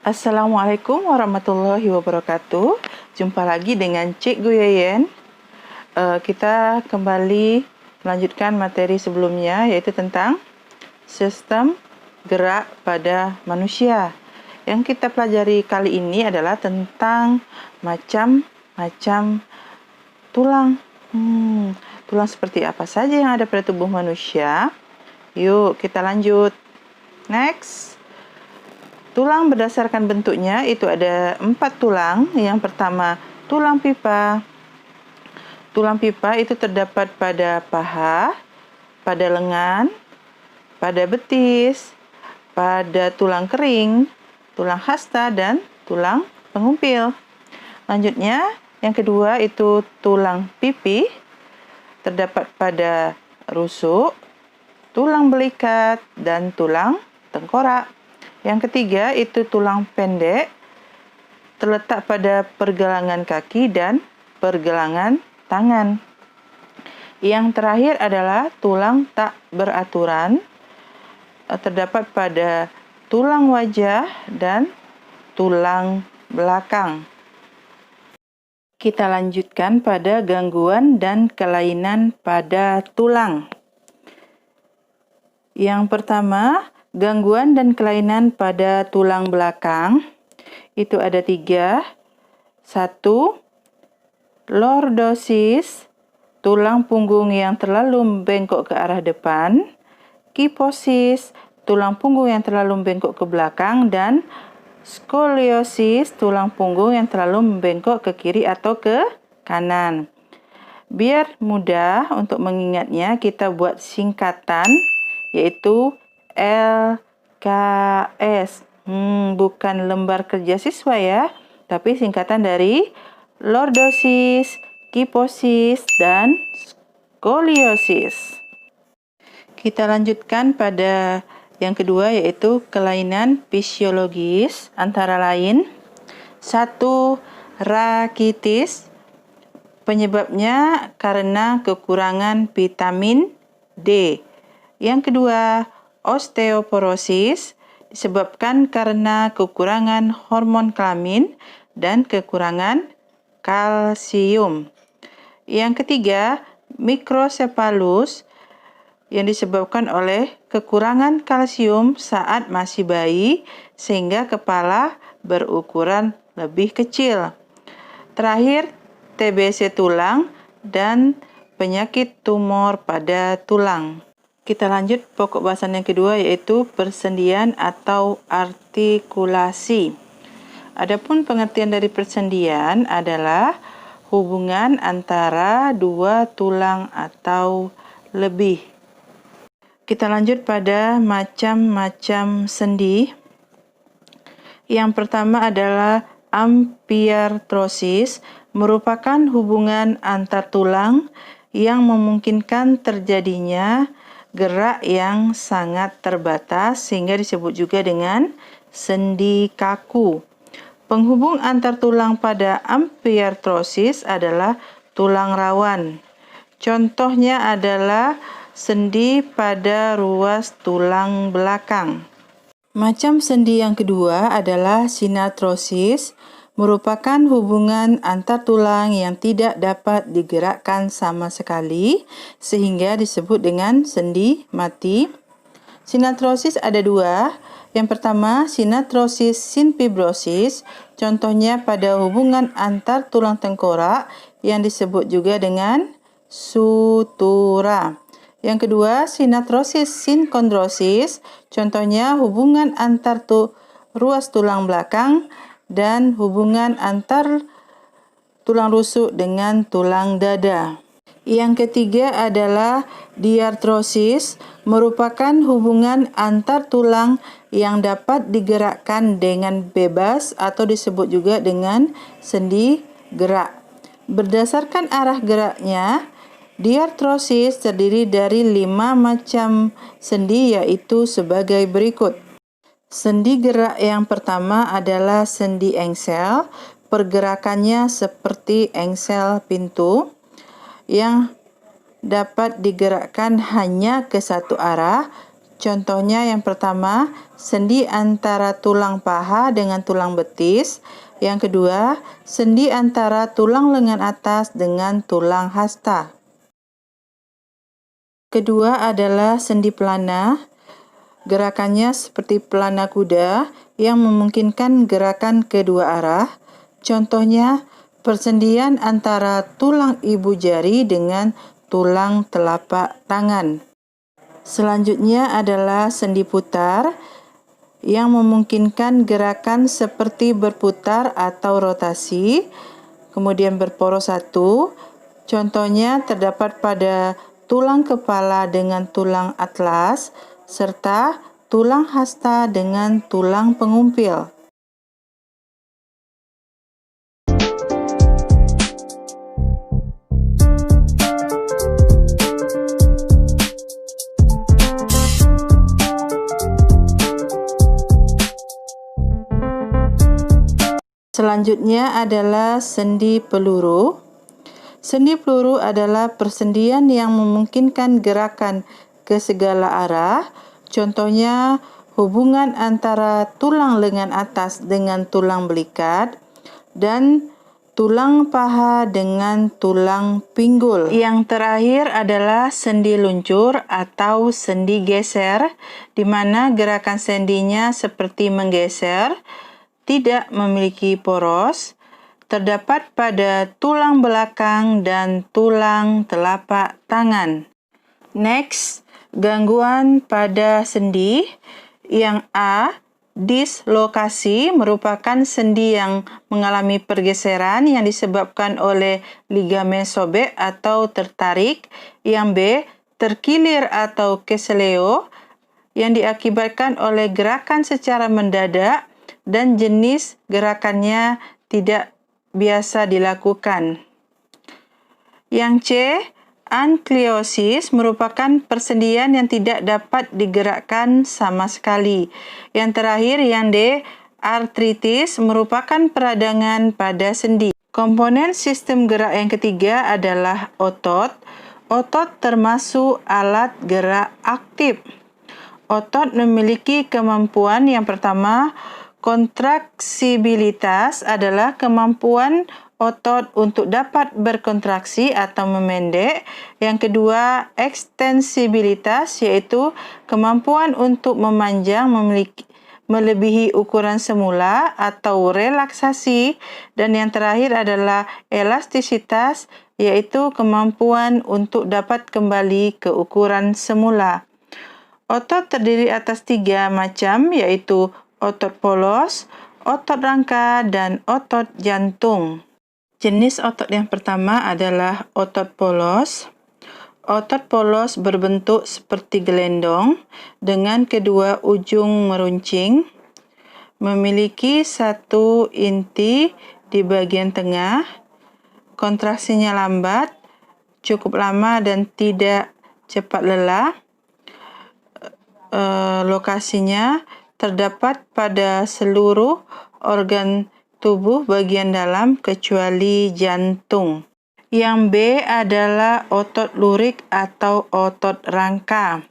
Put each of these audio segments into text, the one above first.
Assalamualaikum warahmatullahi wabarakatuh. Jumpa lagi dengan Cikgu Yeyen. Kita kembali melanjutkan materi sebelumnya, yaitu tentang sistem gerak pada manusia. Yang kita pelajari kali ini adalah tentang macam-macam tulang. Tulang seperti apa saja yang ada pada tubuh manusia? Yuk kita lanjut. Next. Tulang berdasarkan bentuknya itu ada 4 tulang. Yang pertama, tulang pipa. Tulang pipa itu terdapat pada paha, pada lengan, pada betis, pada tulang kering, tulang hasta, dan tulang pengumpil. Lanjutnya, yang kedua itu tulang pipi. Terdapat pada rusuk, tulang belikat, dan tulang tengkorak. Yang ketiga itu tulang pendek, terletak pada pergelangan kaki dan pergelangan tangan. Yang terakhir adalah tulang tak beraturan, terdapat pada tulang wajah dan tulang belakang. Kita lanjutkan pada gangguan dan kelainan pada tulang. Yang pertama, gangguan dan kelainan pada tulang belakang itu ada 3. 1. Lordosis, tulang punggung yang terlalu bengkok ke arah depan. Kiposis, tulang punggung yang terlalu bengkok ke belakang. Dan skoliosis, tulang punggung yang terlalu membengkok ke kiri atau ke kanan. Biar mudah untuk mengingatnya, kita buat singkatan, yaitu LKS. Bukan lembar kerja siswa ya, tapi singkatan dari lordosis, kiposis, dan skoliosis. Kita lanjutkan pada yang kedua, yaitu kelainan fisiologis, antara lain 1. Rakitis. Penyebabnya karena kekurangan vitamin D. Yang kedua, osteoporosis, disebabkan karena kekurangan hormon kelamin dan kekurangan kalsium. Yang ketiga, mikrosepalus, yang disebabkan oleh kekurangan kalsium saat masih bayi sehingga kepala berukuran lebih kecil. Terakhir, TBC tulang dan penyakit tumor pada tulang. Kita lanjut pokok bahasan yang kedua, yaitu persendian atau artikulasi. Adapun pengertian dari persendian adalah hubungan antara 2 tulang atau lebih. Kita lanjut pada macam-macam sendi. Yang pertama adalah ampiartrosis, merupakan hubungan antar tulang yang memungkinkan terjadinya gerak yang sangat terbatas sehingga disebut juga dengan sendi kaku. Penghubung antar tulang pada ampiartrosis adalah tulang rawan. Contohnya adalah sendi pada ruas tulang belakang. Macam sendi yang kedua adalah sinartrosis, merupakan hubungan antar tulang yang tidak dapat digerakkan sama sekali sehingga disebut dengan sendi mati. Sinartrosis ada 2. Yang pertama, sinartrosis sinfibrosis, contohnya pada hubungan antar tulang tengkorak yang disebut juga dengan sutura. Yang kedua, sinartrosis sinkondrosis, contohnya hubungan antar ruas tulang belakang dan hubungan antar tulang rusuk dengan tulang dada. Yang ketiga adalah diartrosis, merupakan hubungan antar tulang yang dapat digerakkan dengan bebas atau disebut juga dengan sendi gerak. Berdasarkan arah geraknya, diartrosis terdiri dari 5 macam sendi, yaitu sebagai berikut. Sendi gerak yang pertama adalah sendi engsel. Pergerakannya seperti engsel pintu yang dapat digerakkan hanya ke satu arah. Contohnya yang pertama, sendi antara tulang paha dengan tulang betis. Yang kedua, sendi antara tulang lengan atas dengan tulang hasta. Kedua adalah sendi pelana. Gerakannya seperti pelana kuda yang memungkinkan gerakan kedua arah. Contohnya, persendian antara tulang ibu jari dengan tulang telapak tangan. Selanjutnya adalah sendi putar yang memungkinkan gerakan seperti berputar atau rotasi, kemudian berporos satu. Contohnya terdapat pada tulang kepala dengan tulang atlas, serta tulang hasta dengan tulang pengumpil. Selanjutnya adalah sendi peluru. Sendi peluru adalah persendian yang memungkinkan gerakan ke segala arah. Contohnya, hubungan antara tulang lengan atas dengan tulang belikat dan tulang paha dengan tulang pinggul. Yang terakhir adalah sendi luncur atau sendi geser, di mana gerakan sendinya seperti menggeser, tidak memiliki poros, terdapat pada tulang belakang dan tulang telapak tangan. Next, gangguan pada sendi. Yang A, dislokasi merupakan sendi yang mengalami pergeseran yang disebabkan oleh ligamen sobek atau tertarik. Yang B, terkilir atau keseleo yang diakibatkan oleh gerakan secara mendadak dan jenis gerakannya tidak biasa dilakukan. Yang C, ankleosis merupakan persendian yang tidak dapat digerakkan sama sekali. Yang terakhir, yang D, artritis merupakan peradangan pada sendi. Komponen sistem gerak yang ketiga adalah otot. Otot termasuk alat gerak aktif. Otot memiliki kemampuan yang pertama, kontraksibilitas adalah kemampuan otot untuk dapat berkontraksi atau memendek. Yang kedua, ekstensibilitas, yaitu kemampuan untuk memanjang melebihi ukuran semula atau relaksasi. Dan yang terakhir adalah elastisitas, yaitu kemampuan untuk dapat kembali ke ukuran semula. Otot terdiri atas 3 macam, yaitu otot polos, otot rangka, dan otot jantung. Jenis otot yang pertama adalah otot polos. Otot polos berbentuk seperti gelendong dengan kedua ujung meruncing, memiliki satu inti di bagian tengah, kontraksinya lambat, cukup lama dan tidak cepat lelah. Lokasinya terdapat pada seluruh organ tubuh bagian dalam kecuali jantung. Yang B adalah otot lurik atau otot rangka.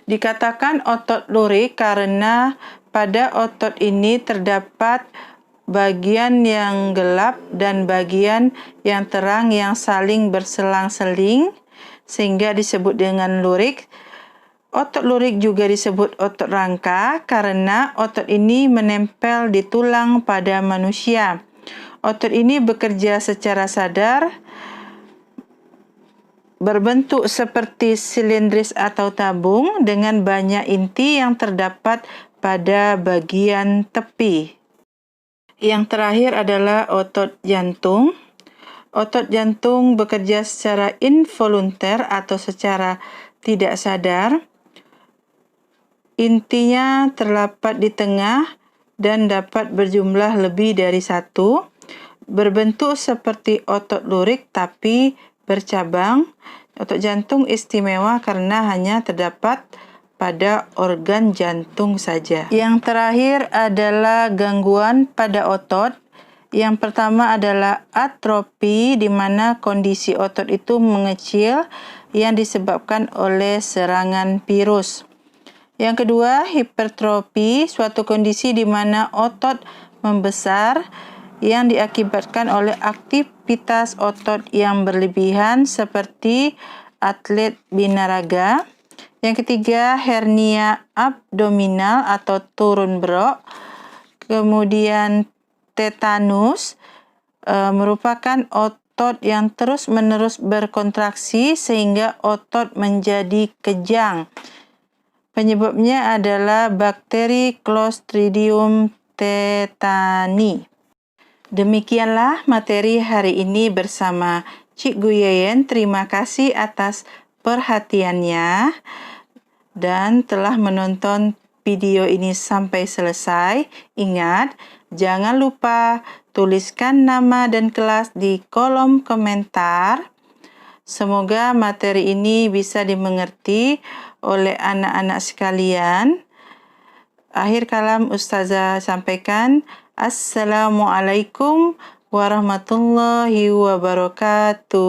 Dikatakan otot lurik karena pada otot ini terdapat bagian yang gelap dan bagian yang terang yang saling berselang-seling sehingga disebut dengan lurik. Otot lurik juga disebut otot rangka karena otot ini menempel di tulang pada manusia. Otot ini bekerja secara sadar, berbentuk seperti silindris atau tabung dengan banyak inti yang terdapat pada bagian tepi. Yang terakhir adalah otot jantung. Otot jantung bekerja secara involunter atau secara tidak sadar. Intinya terdapat di tengah dan dapat berjumlah lebih dari satu. Berbentuk seperti otot lurik tapi bercabang. Otot jantung istimewa karena hanya terdapat pada organ jantung saja. Yang terakhir adalah gangguan pada otot. Yang pertama adalah atrofi, di mana kondisi otot itu mengecil yang disebabkan oleh serangan virus. Yang kedua, hipertrofi, suatu kondisi di mana otot membesar yang diakibatkan oleh aktivitas otot yang berlebihan seperti atlet binaraga. Yang ketiga, hernia abdominal atau turun brok. Kemudian tetanus merupakan otot yang terus-menerus berkontraksi sehingga otot menjadi kejang. Penyebabnya adalah bakteri Clostridium tetani. Demikianlah materi hari ini bersama Cikgu Yeyen. Terima kasih atas perhatiannya dan telah menonton video ini sampai selesai. Ingat, jangan lupa tuliskan nama dan kelas di kolom komentar. Semoga materi ini bisa dimengerti oleh anak-anak sekalian. Akhir kalam Ustazah sampaikan, Assalamualaikum warahmatullahi wabarakatuh.